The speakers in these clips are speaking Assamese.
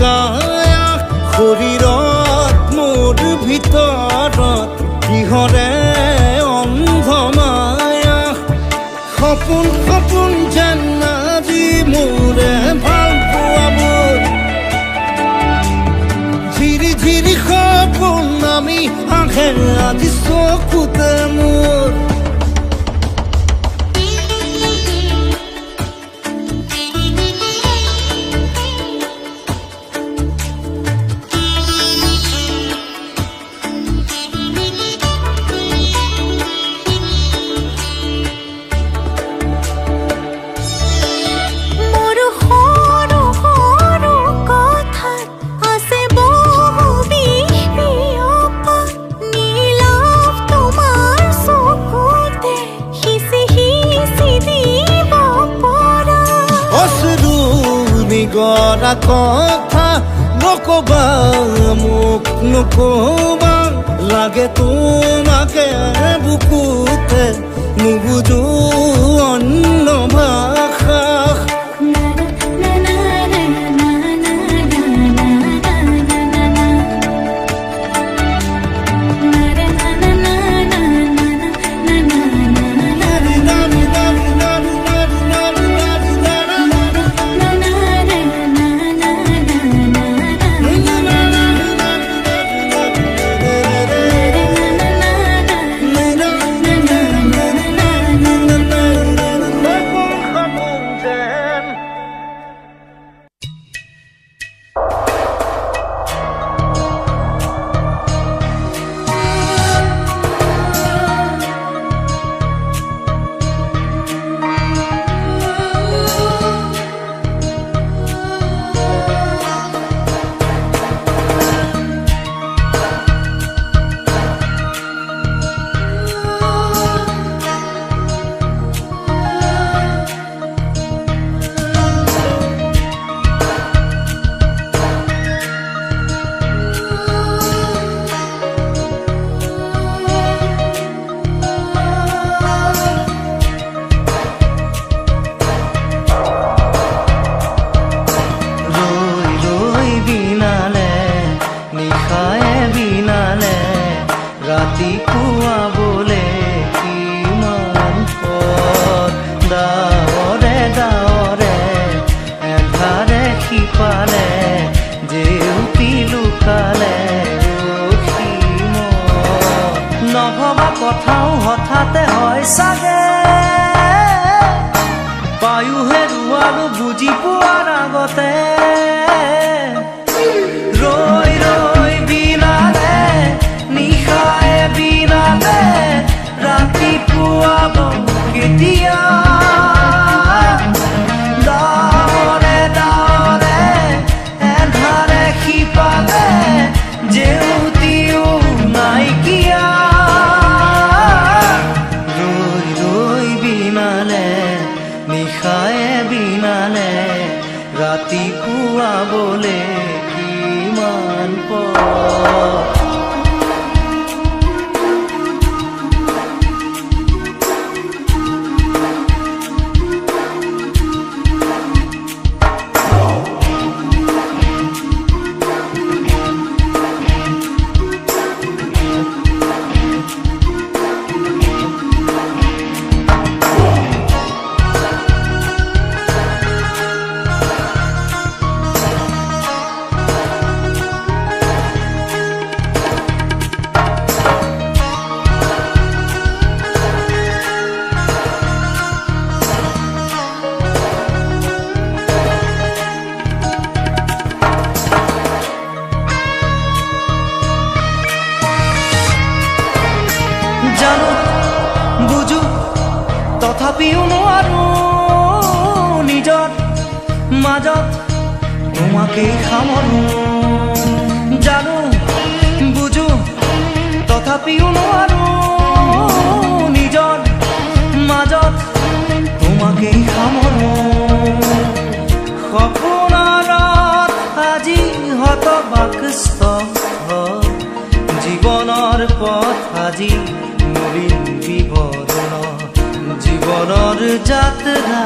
লুকায়া শৰীৰত মোৰ ভিতৰত কিহৰে অন্ধ মায়া সপোন সপোন যেন আজি মোৰে ভাল পোৱাবোৰ ঝিৰি ঝিৰি সপোন আমি আহে আজি চকুতে মোৰ গৰা কথা নকবা মোক নকবা লাগে তোমাকে বুকুতে নুবুজো অন্য ভাষা ৰাতিপুৱা বোলে কিমান পথ ডাৱৰে ডাৱৰে এন্ধাৰে সিপালে জেউতি লুকালে নভবা কথাও হঠাতে হয় চাগে পায়ো হেৰুৱালো বুজি পোৱাৰ আগতে ৰৈ ৰৈ বিনালে নিশায়ে বিনালে ৰাতিপুৱাব কেতিয়া ডাৱৰে ডাৱৰে এন্ধাৰে সিপালে জেউতিও নাইকিয়া ৰৈ ৰৈ বিনালে নিশায়ে বিনালে ৰাতিপুৱা বোলে কিমান পথ তথাপিও নোৱাৰো নিজৰ মাজত তোমাকেই সামৰো জানো বুজো তথাপিও নোৱাৰো নিজৰ মাজত তোমাকেই সামৰো সপোনত আজি হতবাকস্থ জীৱনৰ পথ আজি মলিন বিবৰণ জীবনৰ যাত্ৰা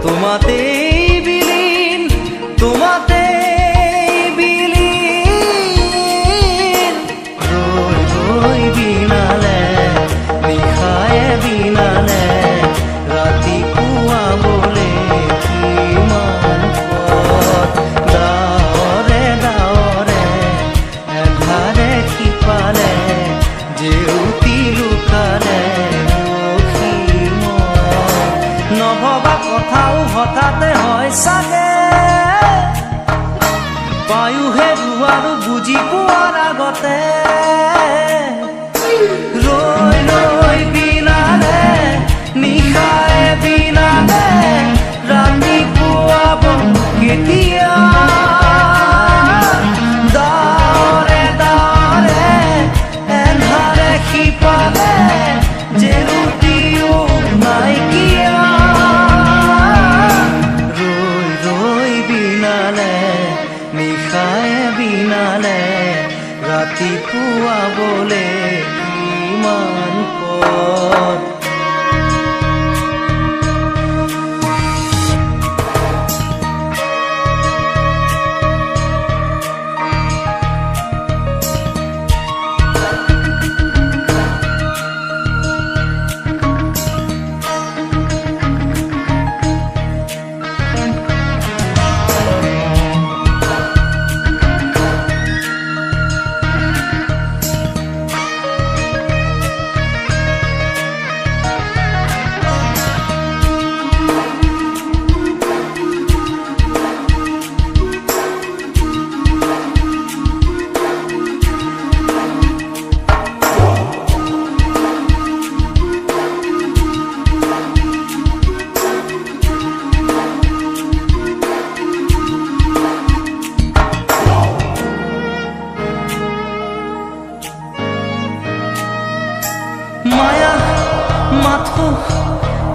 তোমাতেই বিলীন তোমাতে হেৰুৱালো বুজি পোৱাৰ আগতে ৰৈ ৰৈ বিনালে নিশায়ে বিনালে ৰাতি পুৱাব কেতিয়া দাৰে দাৰে এন্ধাৰে সিপালে জেউতিও নাইকিয়া ৰৈ ৰৈ বিনালে নিশায়ে বিনালে ৰাতি পুৱাবলে কিমান পথ মায়া মাথো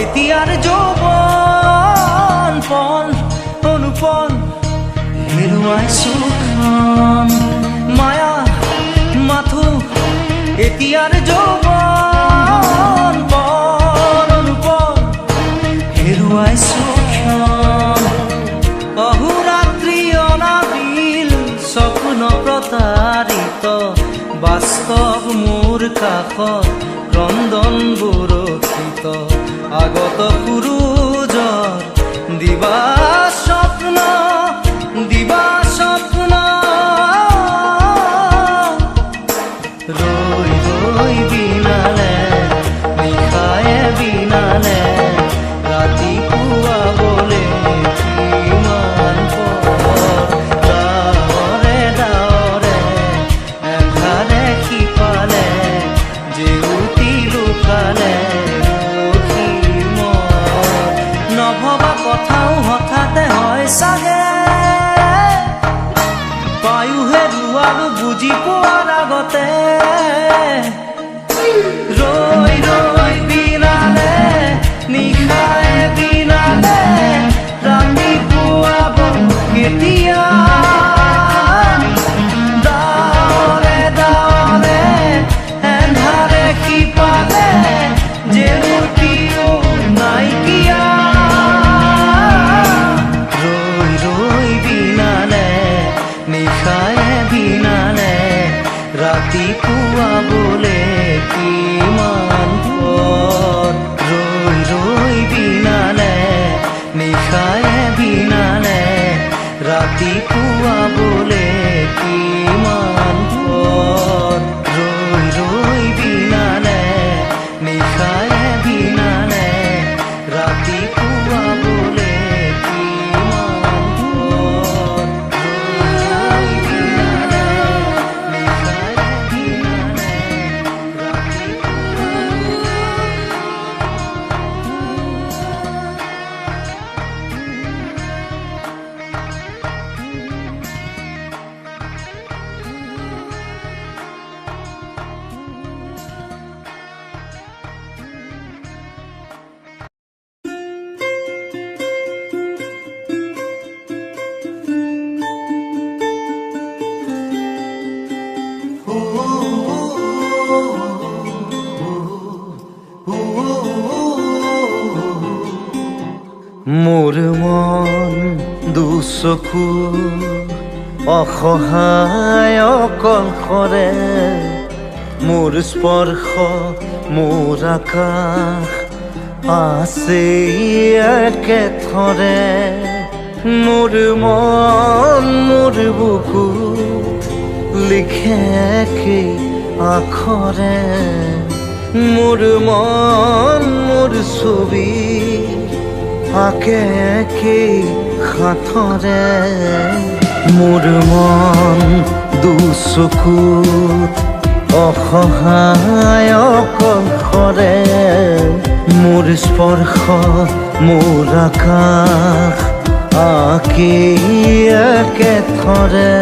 এতিয়াৰ যৌৱন পন অনুপন হেৰুৱাইছো খন মায়া মাথো এতিয়াৰ যৌৱন পন অনুপন হেৰুৱাইছো খন অহোৰাত্ৰি অনাবিল স্বপ্ন প্ৰতাৰিত বাস্তৱ মোৰ কাষত ক্ৰন্দন বুৰক্ষিত আগত সূৰুজৰ দিবা স্বপ্ন ৰৈ ৰৈ বিনালে নিশায়ে বিনালে ৰাতি পুৱাবলে কিমান পথ ডাৱৰে ডাৱৰে এন্ধাৰে সিপালে জেউতি লুকালে নভবা কথাও হঠাতে হয় চাগে পায়ো হেৰুৱালো বুজি পোৱাৰ আগতে ৰৈ ৰৈ বিনালে নিশায়ে বিনালে ৰাতি পুৱাব কেতিয়া ডাৱৰে ডাৱৰে এন্ধাৰে সিপালে জেউতিও নাইকিয়া ৰৈ ৰৈ বিনালে নিশায়ে বিনালে ৰাতি পুৱাবলে কিমান পথ ৰৈ ৰৈ বিনালে নিশায়ে বিনালে ৰাতি পুৱাবলে কিমান পথ ৰৈ ৰৈ বিনালে নিশায়ে বিনালে ৰাতি পুৱাবলে কিমান পথ ৰৈ বিনালে নিশায়ে বিনালে ৰাতি মোৰ মন দুচকু অসহায় অকলশৰে মোৰ স্পৰ্শ মোৰ আকাশ আছে একেথৰে মোৰ মন মোৰ বুকু লিখে কি আখৰে মোৰ মন মোৰ ছবি আঁকে কি হাতৰে মোৰ মন দুচকুত অসহায় অকলশৰে, মোৰ স্পৰ্শ মোৰ আকাশ আঁকি একেথৰে।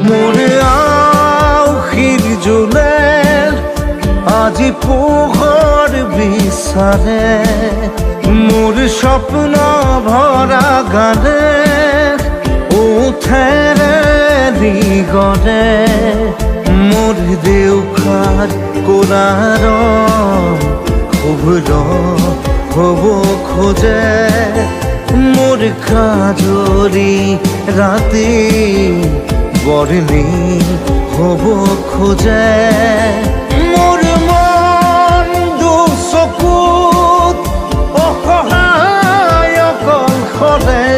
মোৰ আউসীৰ জোলে আজি পোহৰ বিচাৰে, মোৰ স্বপ্ন ভৰা গানে উঠেৰে গৰে, মোৰ দেউখাৰ কোলাৰ শুভ্ৰ হ'ব খোজে, মোৰ কাজৰি ৰাতি বৰ্ণি হ'ব খোজে, মোৰ মন দুচকুত অসহায় অকলশৰে,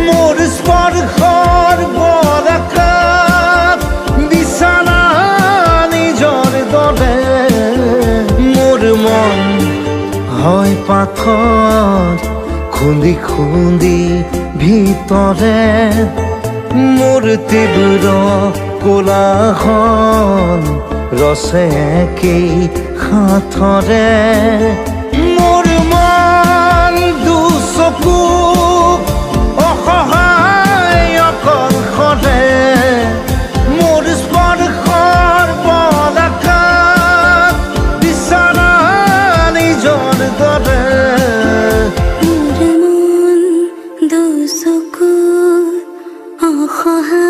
মোৰ স্পৰ্শৰ বৰষাত বিছানা নিজৰ দৰে, মোৰ মন হয় পাথৰ খুন্দি খুন্দি ভিতৰে, মোৰ তীব্ৰ কোলাহল ৰচে একেই হাতৰে, মোৰ মন দুচকু অসহায় অকলশৰে, মোৰ স্পৰ্শৰ বৰষাত বিছানা নিজৰ দৰে। মোৰ মন দুচকুত অসহায়